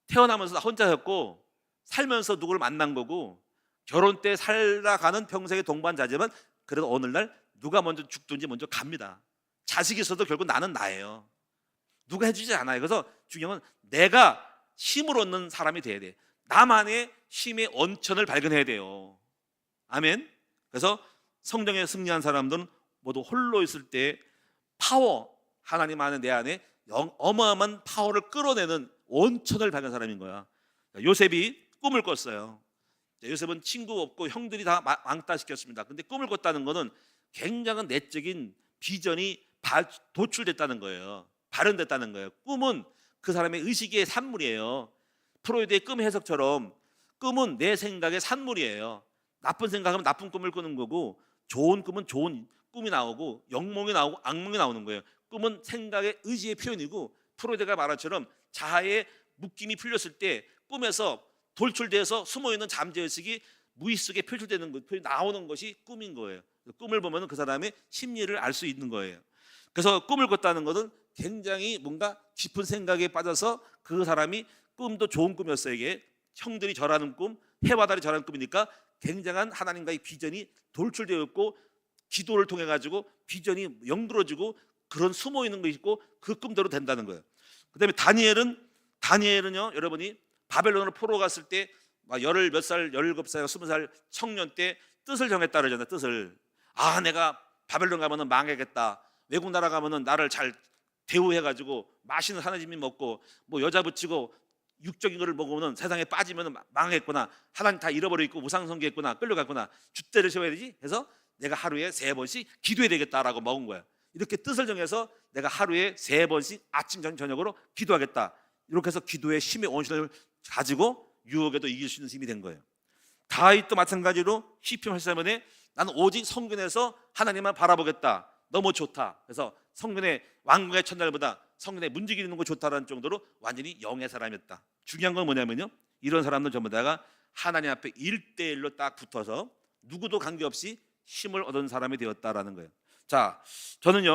태어나면서 나 혼자였고 살면서 누구를 만난 거고 결혼 때 살아가는 평생의 동반자지만 그래도 어느 날 누가 먼저 죽든지 먼저 갑니다. 자식이 있어도 결국 나는 나예요. 누가 해주지 않아요. 그래서 중요한 건 내가 힘을 얻는 사람이 돼야 돼. 나만의 힘의 원천을 발견해야 돼요. 아멘. 그래서 성령에 승리한 사람들은 모두 홀로 있을 때 파워, 하나님 안에 내 안에 어마어마한 파워를 끌어내는 원천을 발견한 사람인 거야. 요셉이 꿈을 꿨어요. 요셉은 친구 없고 형들이 다 왕따시켰습니다. 근데 꿈을 꿨다는 것은 굉장한 내적인 비전이 도출됐다는 거예요. 발현됐다는 거예요. 꿈은 그 사람의 의식의 산물이에요. 프로이드의 꿈 해석처럼 꿈은 내 생각의 산물이에요. 나쁜 생각하면 나쁜 꿈을 꾸는 거고, 좋은 꿈은 좋은 꿈이 나오고, 영몽이 나오고 악몽이 나오는 거예요. 꿈은 생각의 의지의 표현이고, 프로이드가 말한처럼 자아의 묶임이 풀렸을 때 꿈에서 돌출돼서 숨어있는 잠재의식이 무의식에 표출되는 것, 나오는 것이 꿈인 거예요. 꿈을 보면 그 사람의 심리를 알 수 있는 거예요. 그래서 꿈을 꿨다는 것은 굉장히 뭔가 깊은 생각에 빠져서 그 사람이 꿈도 좋은 꿈이었어요. 이게 형들이 절하는 꿈, 해와 달이 절하는 꿈이니까 굉장한 하나님과의 비전이 돌출되어 있고, 기도를 통해 가지고 비전이 영들어지고 그런 숨어 있는 것이 있고 그 꿈대로 된다는 거예요. 그다음에 다니엘은요, 여러분이 바벨론으로 포로 갔을 때 막 열을 몇 살, 17살, 20살 청년 때 뜻을 정했다 그러잖아요. 뜻을. 내가 바벨론 가면은 망하겠다. 외국 나라 가면은 나를 잘 대우해가지고 맛있는 사나짐이 먹고 뭐 여자 붙이고 육적인 거를 먹으면 세상에 빠지면 망했구나. 하나님 다 잃어버리고 우상숭배했구나. 끌려갔구나. 줏대를 세워야 되지. 해서 내가 하루에 3번씩 기도해야 되겠다라고 먹은 거야. 이렇게 뜻을 정해서 내가 하루에 3번씩 아침 저녁으로 기도하겠다. 이렇게 해서 기도의 힘의 원천을 가지고 유혹에도 이길 수 있는 힘이 된 거예요. 다윗도 마찬가지로 시편 83편에 나는 오직 성전에서 하나님만 바라보겠다. 너무 좋다. 그래서 성전의 왕궁의 첫날보다 성전에 문지기 있는 거 좋다라는 정도로 완전히 영의 사람이었다. 중요한 건 뭐냐면요, 이런 사람들 전부 다가 하나님 앞에 1대1로 딱 붙어서 누구도 관계없이 힘을 얻은 사람이 되었다라는 거예요. 자,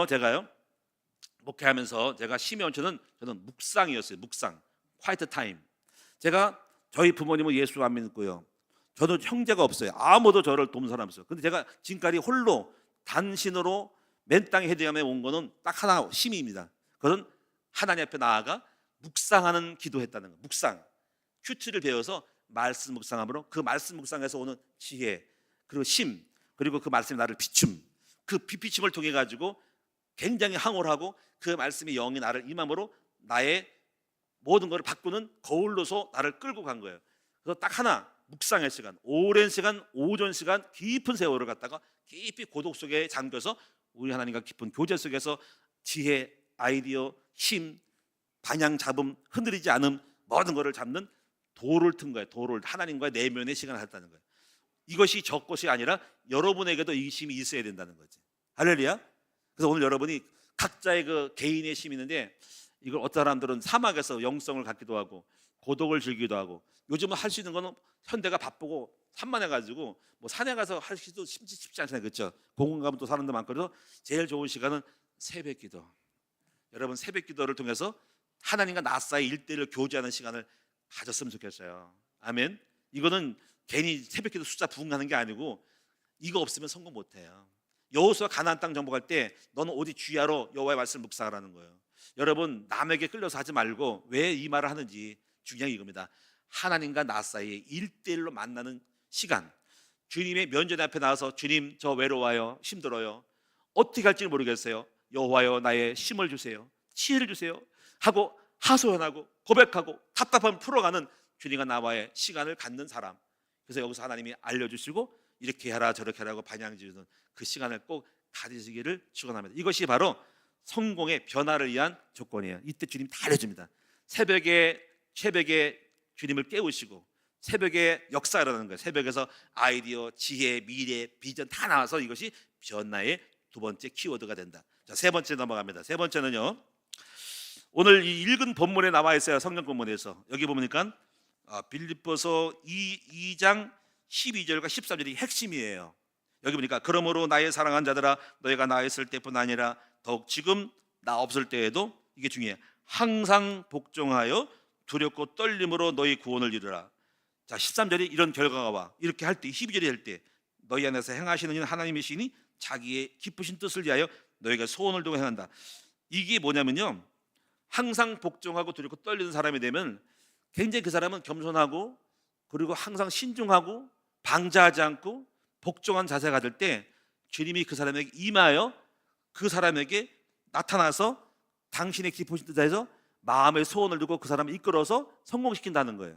제가요 목회하면서 제가 힘의 원천은 저는 묵상이었어요. 묵상, 콰이트 타임. 저희 부모님은 예수 안 믿고요. 저도 형제가 없어요. 아무도 저를 돕는 사람 없어요. 근데 제가 지금까지 홀로 단신으로 맨 땅에 헤딩함에 온 거는 딱 하나, 힘입니다. 그것은 하나님 앞에 나아가 묵상하는 기도했다는 거. 묵상, 큐티를 배워서 말씀 묵상함으로 그 말씀 묵상에서 오는 지혜, 그리고 힘, 그리고 그 말씀이 나를 비춤, 그 비춤을 통해 가지고 굉장히 항홀하고 그 말씀이 영이 나를 임함으로 나의 모든 것을 바꾸는 거울로서 나를 끌고 간 거예요. 그래서 딱 하나, 묵상의 시간, 오랜 시간, 오전 시간, 깊은 세월을 갖다가 깊이 고독 속에 잠겨서 우리 하나님과 깊은 교제 속에서 지혜, 아이디어, 힘, 방향 잡음, 흔들리지 않음, 모든 것을 잡는 도를 튼 거예요. 도를 하나님과의 내면의 시간을 갖다는 거예요. 이것이 저 것이 아니라 여러분에게도 이 힘이 있어야 된다는 거지. 할렐루야. 그래서 오늘 여러분이 각자의 그 개인의 힘이 있는데 이걸 어떤 사람들은 사막에서 영성을 갖기도 하고 고독을 즐기기도 하고 요즘은 할 수 있는 거는 현대가 바쁘고 산만해가지고 뭐 산에 가서 할 수도 쉽지 않잖아요. 그렇죠? 공원 가면 또 사람도 많고 그래서 제일 좋은 시간은 새벽 기도. 여러분 새벽 기도를 통해서 하나님과 나 사이 일대일로 교제하는 시간을 가졌으면 좋겠어요. 아멘. 이거는 괜히 새벽 기도 숫자 부응하는 게 아니고 이거 없으면 성공 못해요. 여호수아 가나안 땅 정복할 때 너는 오직 주야로 여호와의 말씀을 묵상하라는 거예요. 여러분 남에게 끌려서 하지 말고 왜 이 말을 하는지 중요한 이겁니다. 하나님과 나 사이에 일대일로 만나는 시간. 주님의 면전 앞에 나와서 주님 저 외로워요, 힘들어요, 어떻게 할지 모르겠어요, 여호와여 나의 힘을 주세요, 지혜를 주세요 하고 하소연하고 고백하고 답답함을 풀어가는 주님과 나와의 시간을 갖는 사람. 그래서 여기서 하나님이 알려주시고 이렇게 해라 저렇게 하라고 반향지는 그 시간을 꼭 가지시기를 축원합니다. 이것이 바로 성공의 변화를 위한 조건이에요. 이때 주님 다 알려줍니다. 새벽에 주님을 깨우시고 새벽에 역사라는 거예요. 새벽에서 아이디어, 지혜, 미래, 비전 다 나와서 이것이 변화의 두 번째 키워드가 된다. 자, 세 번째 넘어갑니다. 세 번째는요, 오늘 이 읽은 본문에 나와 있어요. 성경 본문에서 여기 보니까 빌립보서 2장 12절과 13절이 핵심이에요. 여기 보니까 그러므로 나의 사랑한 자들아 너희가 나 있을 때뿐 아니라 더욱 지금 나 없을 때에도 이게 중요해요. 항상 복종하여 두렵고 떨림으로 너희 구원을 이루라. 자, 13절이 이런 결과가 와. 이렇게 할 때 12절이 할 때 너희 안에서 행하시는 이는 하나님이시니 자기의 기쁘신 뜻을 위하여 너희가 소원을 두고 행한다. 이게 뭐냐면요, 항상 복종하고 두렵고 떨리는 사람이 되면 굉장히 그 사람은 겸손하고 그리고 항상 신중하고 방자하지 않고 복종한 자세가 될 때 주님이 그 사람에게 임하여 그 사람에게 나타나서 당신의 기쁘신 뜻에서 마음의 소원을 두고 그 사람을 이끌어서 성공시킨다는 거예요.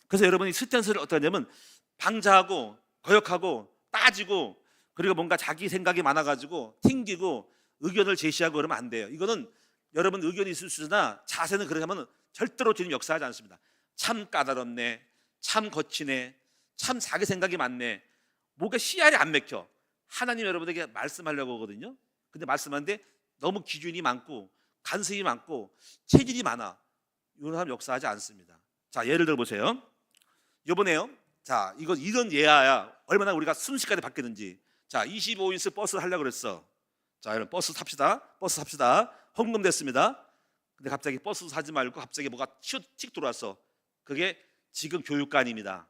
그래서 여러분이 스탠스를 어떻게 하냐면 방자하고 거역하고 따지고 그리고 뭔가 자기 생각이 많아가지고 튕기고 의견을 제시하고 그러면 안 돼요. 이거는 여러분 의견이 있을 수 있으나 자세는 그렇게 하면 절대로 주님 역사하지 않습니다. 참 까다롭네, 참 거치네, 참 자기 생각이 많네, 뭐가 씨알이 안 맥혀. 하나님 여러분에게 말씀하려고 하거든요. 근데 말씀하는데 너무 기준이 많고 간섭이 많고 체질이 많아. 이런 사람 역사하지 않습니다. 자, 예를 들어 보세요. 이번에요. 자, 이런 예야 얼마나 우리가 순식간에 바뀌는지. 자, 25인승 버스 하려고 그랬어. 자, 여러분 버스 탑시다. 버스 탑시다. 헌금됐습니다. 근데 갑자기 버스 사지 말고 갑자기 뭐가 틱 들어왔어. 그게 지금 교육관입니다.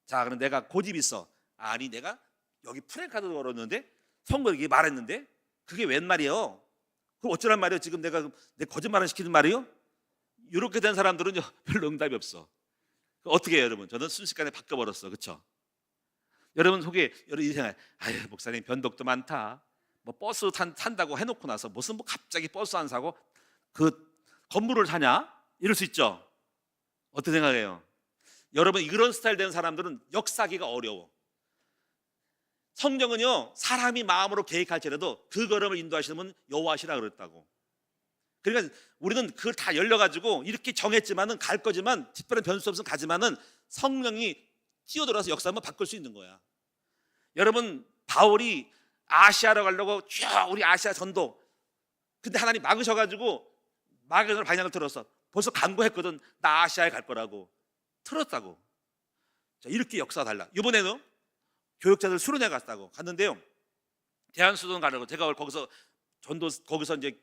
자, 그럼 내가 고집 있어. 아니 내가 여기 프랜카드 걸었는데 선거 이게 말했는데 그게 웬 말이에요? 그럼 어쩌란 말이에요? 지금 내가 내 거짓말을 시키는 말이에요? 이렇게 된 사람들은 별로 응답이 없어. 어떻게 해요, 여러분? 저는 순식간에 바뀌어버렸어. 그렇죠? 여러분 속에 여러분 이 생각, 아유 목사님 변덕도 많다. 뭐 버스 탄다고 해놓고 나서 무슨 뭐 갑자기 버스 안 사고 그 건물을 사냐? 이럴 수 있죠. 어떻게 생각해요? 여러분 이런 스타일 되는 사람들은 역사하기가 어려워. 성경은요 사람이 마음으로 계획할지라도 그 걸음을 인도하시는 분 여호와시라 그랬다고. 그러니까 우리는 그걸 다 열려가지고 이렇게 정했지만은 갈 거지만 특별한 변수 없으면 가지만은 성령이 뛰어들어서 역사 한번 바꿀 수 있는 거야. 여러분 바울이 아시아로 가려고 쭉 우리 아시아 전도, 근데 하나님 막으셔가지고 마귀를 반향을 틀었어. 벌써 간구했거든. 나 아시아에 갈 거라고. 틀었다고. 자, 이렇게 역사가 달라. 이번에는 교육자들 수련회 갔는데요. 대한수도원 가려고 제가 거기서 거기서 이제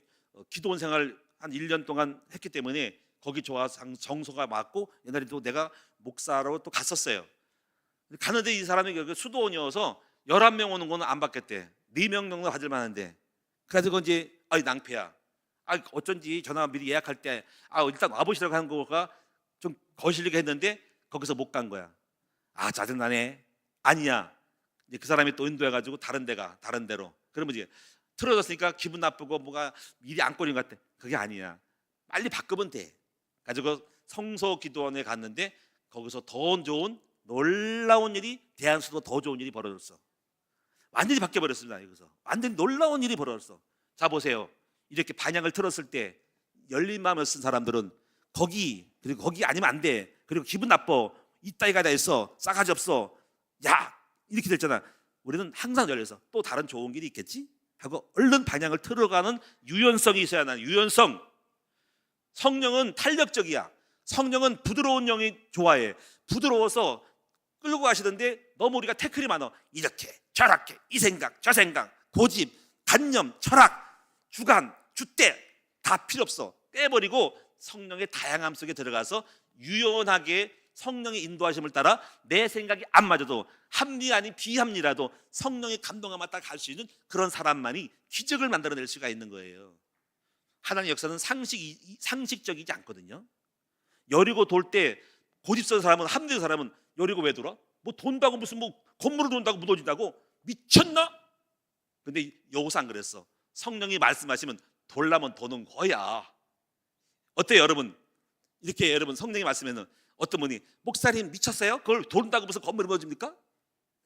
기도원 생활 한 1년 동안 했기 때문에 거기 좋아서 정서가 맞고 옛날에도 내가 목사로 또 갔었어요. 가는데 이 사람이 여기 수도원이어서 11명 오는 거는 안 받겠대. 4명 정도 받을 만한데. 그래서 이제 낭패야. 어쩐지 전화 미리 예약할 때 일단 와보시라고 하는 거가 좀 거슬리게 했는데 거기서 못 간 거야. 짜증나네. 아니야. 이제 그 사람이 또 인도해가지고 다른 데로. 그러면 이제 틀어졌으니까 기분 나쁘고 뭐가 일이 안 꼬린 것 같아. 그게 아니야. 빨리 바꾸면 돼. 가지고 성서기도원에 갔는데 거기서 더 좋은 놀라운 일이, 대한수도 더 좋은 일이 벌어졌어. 완전히 바뀌어버렸습니다. 여기서 완전히 놀라운 일이 벌어졌어. 자 보세요. 이렇게 반향을 틀었을 때 열린 마음을 쓴 사람들은 거기 그리고 거기 아니면 안 돼. 그리고 기분 나빠. 이따위가 다 있어. 싸가지 없어. 야, 이렇게 됐잖아. 우리는 항상 열려서 또 다른 좋은 길이 있겠지 하고 얼른 방향을 틀어가는 유연성이 있어야 하는 유연성. 성령은 탄력적이야. 성령은 부드러운 영이 좋아해. 부드러워서 끌고 가시던데 너무 우리가 태클이 많아. 이렇게 저렇게 이 생각 저 생각 고집 단념 철학 주관 주대 다 필요 없어. 빼버리고 성령의 다양함 속에 들어가서 유연하게 성령의 인도하심을 따라 내 생각이 안 맞아도 합리 아닌 비합리라도 성령의 감동에 맞다 갈 수 있는 그런 사람만이 기적을 만들어낼 수가 있는 거예요. 하나님의 역사는 상식적이지 않거든요. 여리고 돌 때 고집스러운 사람은 합리적인 사람은 여리고 왜 돌아? 뭐 돈다고 무슨 뭐 건물을 돈다고 무너진다고 미쳤나? 근데 여호사 안 그랬어. 성령이 말씀하시면 돌라면 도는 거야. 어때요 여러분? 이렇게 여러분 성령이 말씀하면 어떤 분이 목사님 미쳤어요? 그걸 돈다고 무슨 건물이 무너집니까?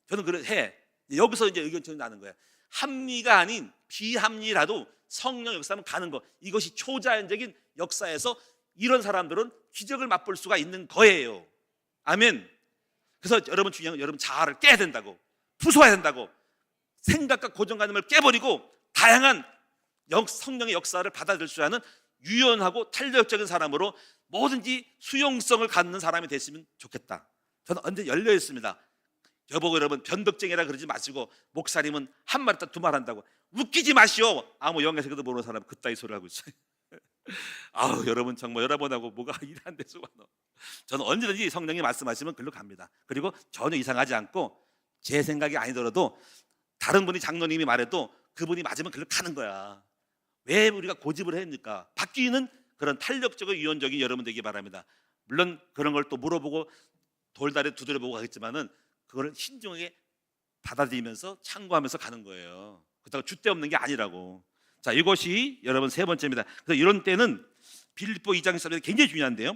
저는 그래 해. 여기서 이제 의견 차이 나는 거야. 합리가 아닌 비합리라도 성령 역사하면 가는 거. 이것이 초자연적인 역사에서 이런 사람들은 기적을 맛볼 수가 있는 거예요. 아멘. 그래서 여러분 중요한 건 여러분 자아를 깨야 된다고. 부숴야 된다고. 생각과 고정관념을 깨버리고 다양한 성령의 역사를 받아들일 수 있는 유연하고 탄력적인 사람으로 뭐든지 수용성을 갖는 사람이 됐으면 좋겠다. 저는 언제 열려 있습니다. 여보고 여러분 변덕쟁이라 그러지 마시고 목사님은 한 말 두 말 한다고 웃기지 마시오. 아무 영예세계도 모르는 사람 그따위 소리 하고 있어요. 아우 여러분 정말 여러분하고 뭐가 일한 데서 와너. 저는 언제든지 성령이 말씀하시면 글로 갑니다. 그리고 전혀 이상하지 않고 제 생각이 아니더라도 다른 분이 장로님이 말해도 그분이 맞으면 글로 가는 거야. 왜 우리가 고집을 했니까? 바뀌는 그런 탄력적이고 유연적인 여러분 되기 바랍니다. 물론 그런 걸 또 물어보고 돌다리 두드려보고 하겠지만은 그거를 신중하게 받아들이면서 참고하면서 가는 거예요. 그렇다고 줏대 없는 게 아니라고. 자, 이것이 여러분 세 번째입니다. 그래서 이런 때는 빌립보 2장 13절이 굉장히 중요한데요.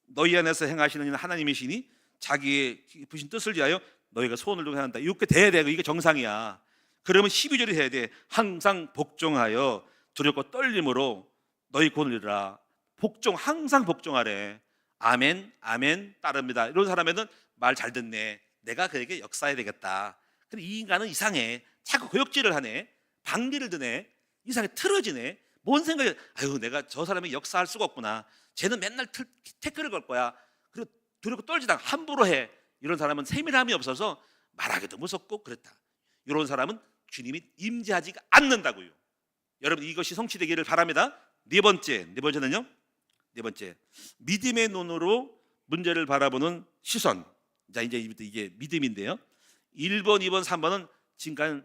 너희 안에서 행하시는 이는 하나님이시니 자기의 깊으신 뜻을 위하여 너희가 소원을 두고 한다. 이렇게 돼야 돼. 이게 정상이야. 그러면 12절이 해야 돼. 항상 복종하여 두렵고 떨림으로 너희 권을 이루라. 복종, 항상 복종하래. 아멘, 아멘 따릅니다. 이런 사람에는 말 잘 듣네. 내가 그에게 역사해야 되겠다. 근데 이 인간은 이상해. 자꾸 고역질을 하네. 방귀를 드네. 이상해. 틀어지네. 뭔 생각이? 아유, 내가 저 사람이 역사할 수가 없구나. 쟤는 맨날 태클을 걸 거야. 그리고 두렵고 떨지다 함부로 해. 이런 사람은 세밀함이 없어서 말하기도 무섭고 그렇다. 이런 사람은 주님이 임재하지 않는다고요. 여러분 이것이 성취되기를 바랍니다. 네 번째는요. 네 번째, 믿음의 눈으로 문제를 바라보는 시선. 자, 이제 이게 믿음인데요. 1번, 2번, 3번은 지금까지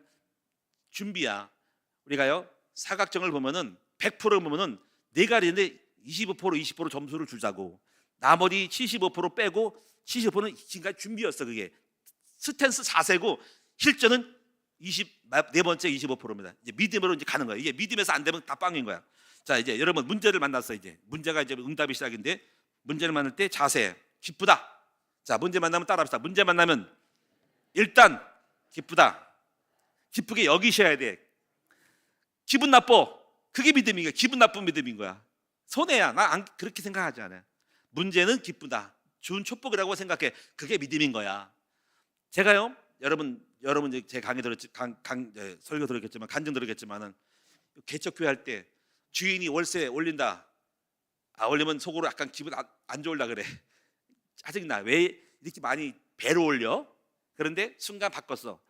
준비야. 우리가요 사각정을 보면은 100% 보면은 네 가지인데 25% 20% 점수를 주자고. 나머지 75% 빼고 75%는 지금까지 준비였어. 그게 스탠스 자세고 실전은 네 번째 25%입니다. 이제 믿음으로 이제 가는 거야. 이게 믿음에서 안 되면 다 빵인 거야. 자, 이제 여러분 문제를 만났어. 이제 문제가 이제 응답이 시작인데 문제를 만날 때 자세 기쁘다. 자, 문제 만나면 따라합시다. 문제 만나면 일단 기쁘다. 기쁘게 여기셔야 돼. 기분 나빠. 그게 믿음인 거야. 기분 나쁜 믿음인 거야. 손해야. 나 그렇게 생각하지 않아. 문제는 기쁘다. 좋은 축복이라고 생각해. 그게 믿음인 거야. 제가요, 여러분 이제 제 강의 설교 들었겠지만 간증 들었겠지만은 개척교회 할 때 주인이 월세 올린다. 올리면 속으로 약간 기분 안 좋을라 그래. 짜증나. 왜 이렇게 많이 배로 올려? 그런데 순간 바꿨어.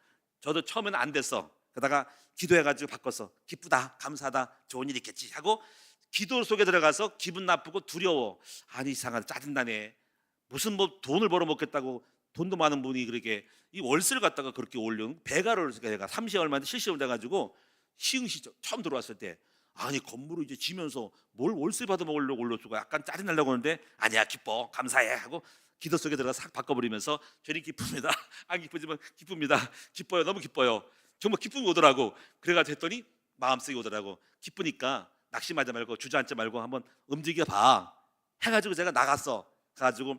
저도 처음에는 안 됐어. 그러다가 기도해가지고 바꿨어. 기쁘다, 감사하다, 좋은 일 있겠지 하고 기도 속에 들어가서 기분 나쁘고 두려워. 아니 이상하다, 짜증나네. 무슨 뭐 돈을 벌어먹겠다고 돈도 많은 분이 그렇게 이 월세를 갖다가 그렇게 올려. 배가를 내가 30 얼마인데 70을 돼가지고 시흥시 처음 들어왔을 때 아니 건물을 이제 지면서 뭘 월세 받아먹으려고 올려주고 약간 짜증나려고 하는데 아니야 기뻐 감사해 하고 기도 속에 들어가서 싹 바꿔버리면서 저리 기쁩니다. 안 기쁘지만 기쁩니다. 기뻐요. 너무 기뻐요. 정말 기쁨이 오더라고. 그래가지고 했더니 마음속에 오더라고. 기쁘니까 낙심하지 말고 주저앉지 말고 한번 움직여봐 해가지고 제가 나갔어. 가가지고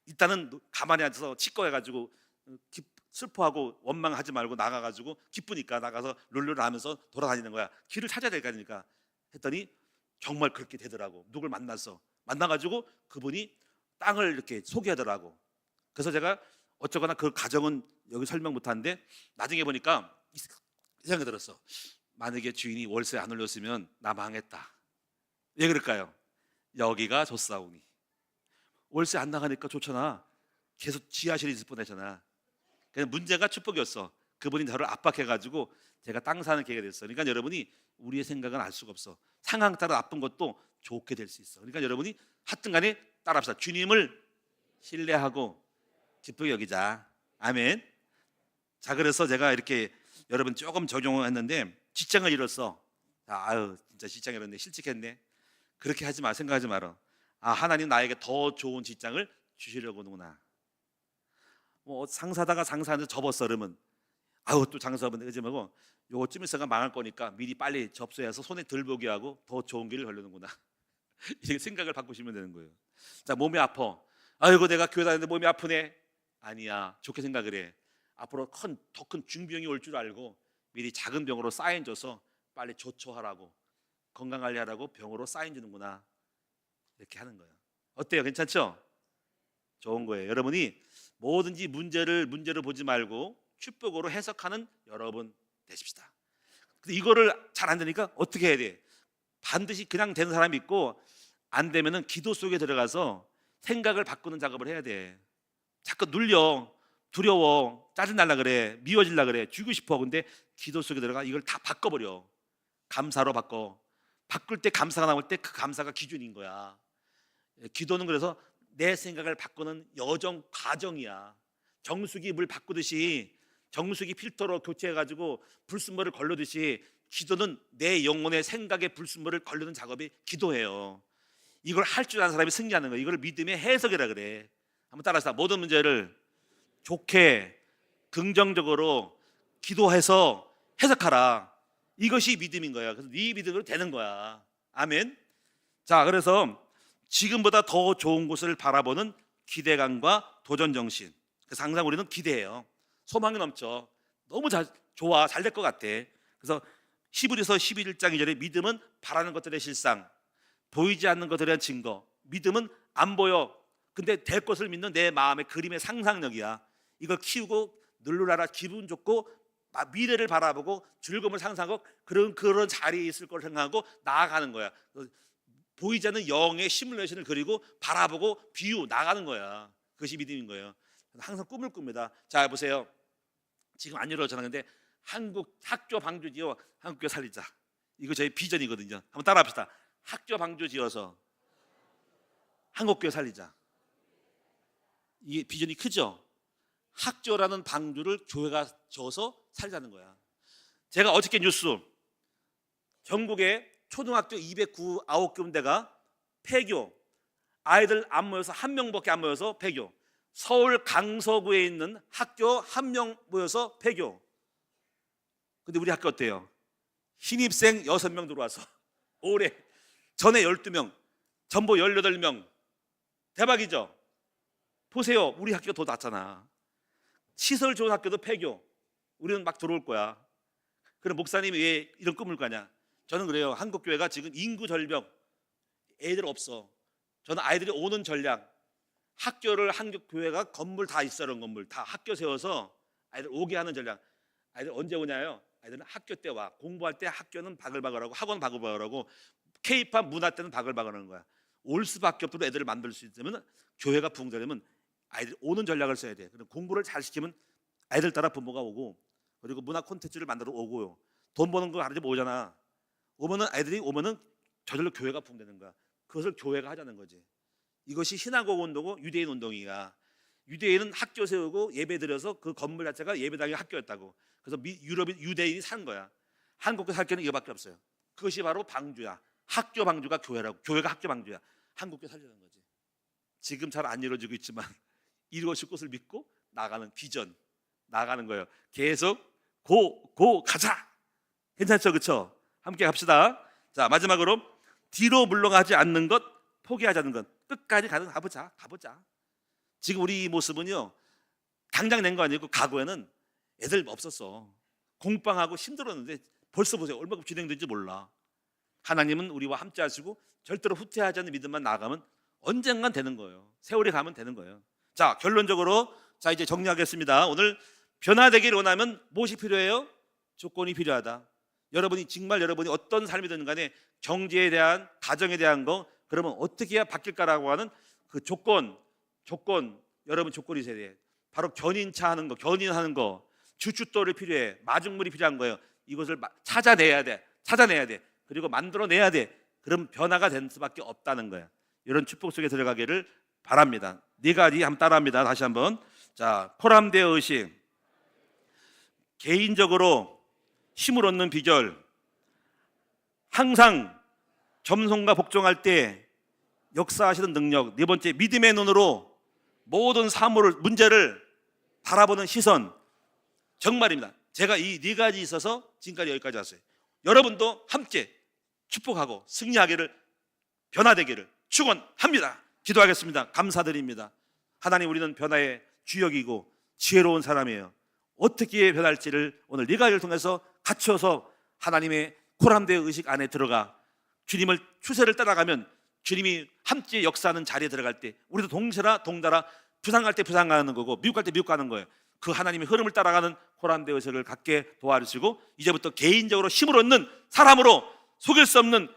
일단은 가만히 앉아서 치과해가지고 슬퍼하고 원망하지 말고 나가가지고 기쁘니까 나가서 룰루를 하면서 돌아다니는 거야. 길을 찾아야 되니까 했더니 정말 그렇게 되더라고. 누굴 만나가지고 그분이 땅을 이렇게 소개하더라고. 그래서 제가 어쩌거나 그 가정은 여기 설명 못하는데 나중에 보니까 이 생각이 들었어. 만약에 주인이 월세 안 올렸으면 나 망했다. 왜 그럴까요? 여기가 좋사오니. 월세 안 나가니까 좋잖아. 계속 지하실에 있을 뻔했잖아. 그냥 문제가 축복이었어. 그분이 저를 압박해가지고 제가 땅 사는 계획이 됐어. 그러니까 여러분이 우리의 생각은 알 수가 없어. 상황 따라 나쁜 것도 좋게 될 수 있어. 그러니까 여러분이 하여튼 간에 따라합시다. 주님을 신뢰하고 기쁘게 여기자. 아멘. 자, 그래서 제가 이렇게 여러분 조금 적용을 했는데 직장을 잃었어. 아유, 진짜 직장 잃었네. 실직했네. 그렇게 하지 마. 생각하지 마라. 하나님 나에게 더 좋은 직장을 주시려고 하는구나. 뭐 상사다가 상사한테 접었어 그러면 또 장사하면 되지 말고 요거 좀 있어가 망할 거니까 미리 빨리 접수해서 손에 덜 보게 하고 더 좋은 길을 걸려는구나. 이렇게 생각을 바꾸시면 되는 거예요. 자, 몸이 아파. 아이고 내가 교회 다니는데 몸이 아프네. 아니야, 좋게 생각을 해. 앞으로 더 큰 중병이 올 줄 알고 미리 작은 병으로 사인 줘서 빨리 조처하라고, 건강관리하라고 병으로 사인 주는구나. 이렇게 하는 거예요. 어때요? 괜찮죠? 좋은 거예요. 여러분이 뭐든지 문제를 보지 말고 축복으로 해석하는 여러분 되십시다. 근데 이거를 잘 안 되니까 어떻게 해야 돼? 반드시 그냥 되는 사람이 있고 안 되면은 기도 속에 들어가서 생각을 바꾸는 작업을 해야 돼. 자꾸 눌려, 두려워, 짜증날라 그래, 미워질라 그래, 죽고 싶어. 근데 기도 속에 들어가 이걸 다 바꿔버려. 감사로 바꿔. 바꿀 때 감사가 나올 때 그 감사가 기준인 거야. 기도는 그래서 내 생각을 바꾸는 여정 과정이야. 정수기 물 바꾸듯이, 정수기 필터로 교체해가지고 불순물을 걸르듯이 기도는 내 영혼의 생각의 불순물을 걸르는 작업이 기도예요. 이걸 할 줄 아는 사람이 승리하는 거예요. 이걸 믿음의 해석이라 그래. 한번 따라서 모든 문제를 좋게 긍정적으로 기도해서 해석하라. 이것이 믿음인 거야. 그래서 네 믿음으로 되는 거야. 아멘. 자, 그래서 지금보다 더 좋은 곳을 바라보는 기대감과 도전 정신. 그래서 항상 우리는 기대해요. 소망이 넘쳐. 너무 좋아, 잘 될 것 같아. 그래서 히브리서 11장 2절에 믿음은 바라는 것들의 실상, 보이지 않는 것들에 대한 증거. 믿음은 안 보여. 근데 될 것을 믿는 내 마음의 그림의 상상력이야. 이걸 키우고 늘르라라 기분 좋고 미래를 바라보고 즐거움을 상상하고 그런 자리에 있을 걸 생각하고 나아가는 거야. 보이지 않는 영의 시뮬레이션을 그리고 바라보고 비유 나가는 거야. 그것이 믿음인 거예요. 항상 꿈을 꿉니다. 자, 보세요. 지금 안 이루어졌잖아요. 근데 한국 학교 방주 지어 한국교 살리자. 이거 저희 비전이거든요. 한번 따라합시다. 학교 방주 지어서 한국교 살리자. 이게 비전이 크죠? 학교라는 방주를 교회가 져서 살자는 거야. 제가 어저께 뉴스, 전국에 초등학교 209군데가 폐교, 아이들 안 모여서 한 명밖에 안 모여서 폐교. 서울 강서구에 있는 학교 한 명 모여서 폐교. 근데 우리 학교 어때요? 신입생 6명 들어와서 올해 전에 12명, 전부 18명. 대박이죠? 보세요. 우리 학교가 더 낫잖아. 시설 좋은 학교도 폐교. 우리는 막 들어올 거야. 그럼 목사님이 왜 이런 꿈을 가냐? 저는 그래요. 한국교회가 지금 인구 절벽, 애들 없어. 저는 아이들이 오는 전략, 학교를 한국교회가 건물 다 있어요. 건물 다 학교 세워서 아이들 오게 하는 전략. 아이들 언제 오냐요? 아이들은 학교 때 와. 공부할 때 학교는 바글바글하고 학원 바글바글하고 K-팝 문화 때는 바글바글하는 거야. 올 수밖에 없도록 애들을 만들 수 있으면 교회가 부흥되려면 아이들 오는 전략을 써야 돼. 그럼 공부를 잘 시키면 아이들 따라 부모가 오고, 그리고 문화 콘텐츠를 만들어 오고요. 돈 버는 거 가르쳐 오잖아. 오면은 아이들이 오면은 저절로 교회가 부흥되는 거야. 그것을 교회가 하자는 거지. 이것이 신화고 운동이고 유대인 운동이야. 유대인은 학교 세우고 예배 드려서 그 건물 자체가 예배당의 학교였다고. 그래서 유럽인 유대인이 산 거야. 한국에 살 때는 이거밖에 없어요. 그것이 바로 방주야. 학교 방주가 교회라고. 교회가 학교 방주야. 한국교 살려는 거지. 지금 잘 안 이루어지고 있지만 이루어질 것을 믿고 나가는 비전, 나가는 거예요. 계속 고 가자. 괜찮죠, 그렇죠? 함께 갑시다. 자, 마지막으로 뒤로 물러가지 않는 것, 포기하지 않는 것. 끝까지 가보자. 지금 우리 모습은요, 당장 낸 거 아니고 과거에는 애들 없었어. 공방하고 힘들었는데 벌써 보세요. 얼마큼 진행된지 몰라. 하나님은 우리와 함께 하시고 절대로 후퇴하지 않는 믿음만 나아가면 언젠간 되는 거예요. 세월이 가면 되는 거예요. 자, 결론적으로 자 이제 정리하겠습니다. 오늘 변화되기를 원하면 무엇이 필요해요? 조건이 필요하다. 여러분이 정말 여러분이 어떤 삶이든 간에 경제에 대한, 가정에 대한 거, 그러면 어떻게 해야 바뀔까라고 하는 그 조건, 여러분 조건이 있어야 돼. 바로 견인차 하는 거, 견인하는 거, 주춧돌이 필요해. 마중물이 필요한 거예요. 이것을 찾아내야 돼. 그리고 만들어내야 돼. 그럼 변화가 될 수밖에 없다는 거야. 이런 축복 속에 들어가기를 바랍니다. 네 가지 한번 따라합니다. 다시 한번. 자, 포함되어 의식. 개인적으로 힘을 얻는 비결. 항상 겸손과 복종할 때 역사하시는 능력. 네 번째, 믿음의 눈으로 모든 사물을, 문제를 바라보는 시선. 정말입니다. 제가 이 네 가지 있어서 지금까지 여기까지 왔어요. 여러분도 함께 축복하고 승리하기를, 변화되기를 축원합니다. 기도하겠습니다. 감사드립니다. 하나님, 우리는 변화의 주역이고 지혜로운 사람이에요. 어떻게 변할지를 오늘 네 가지를 통해서 갖춰서 하나님의 코람대 의식 안에 들어가 주님을 추세를 따라가면 주님이 함께 역사하는 자리에 들어갈 때 우리도 동달아 부산 갈 때 부산 가는 거고 미국 갈 때 미국 가는 거예요. 그 하나님의 흐름을 따라가는 코람대 의식을 갖게 도와주시고 이제부터 개인적으로 힘을 얻는 사람으로 속일 수 없는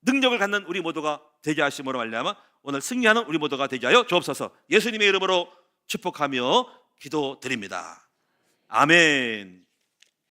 능력을 갖는 우리 모두가 되게 하심으로 말미암아 오늘 승리하는 우리 모두가 되게 하여 주옵소서. 예수님의 이름으로 축복하며 기도드립니다. 아멘.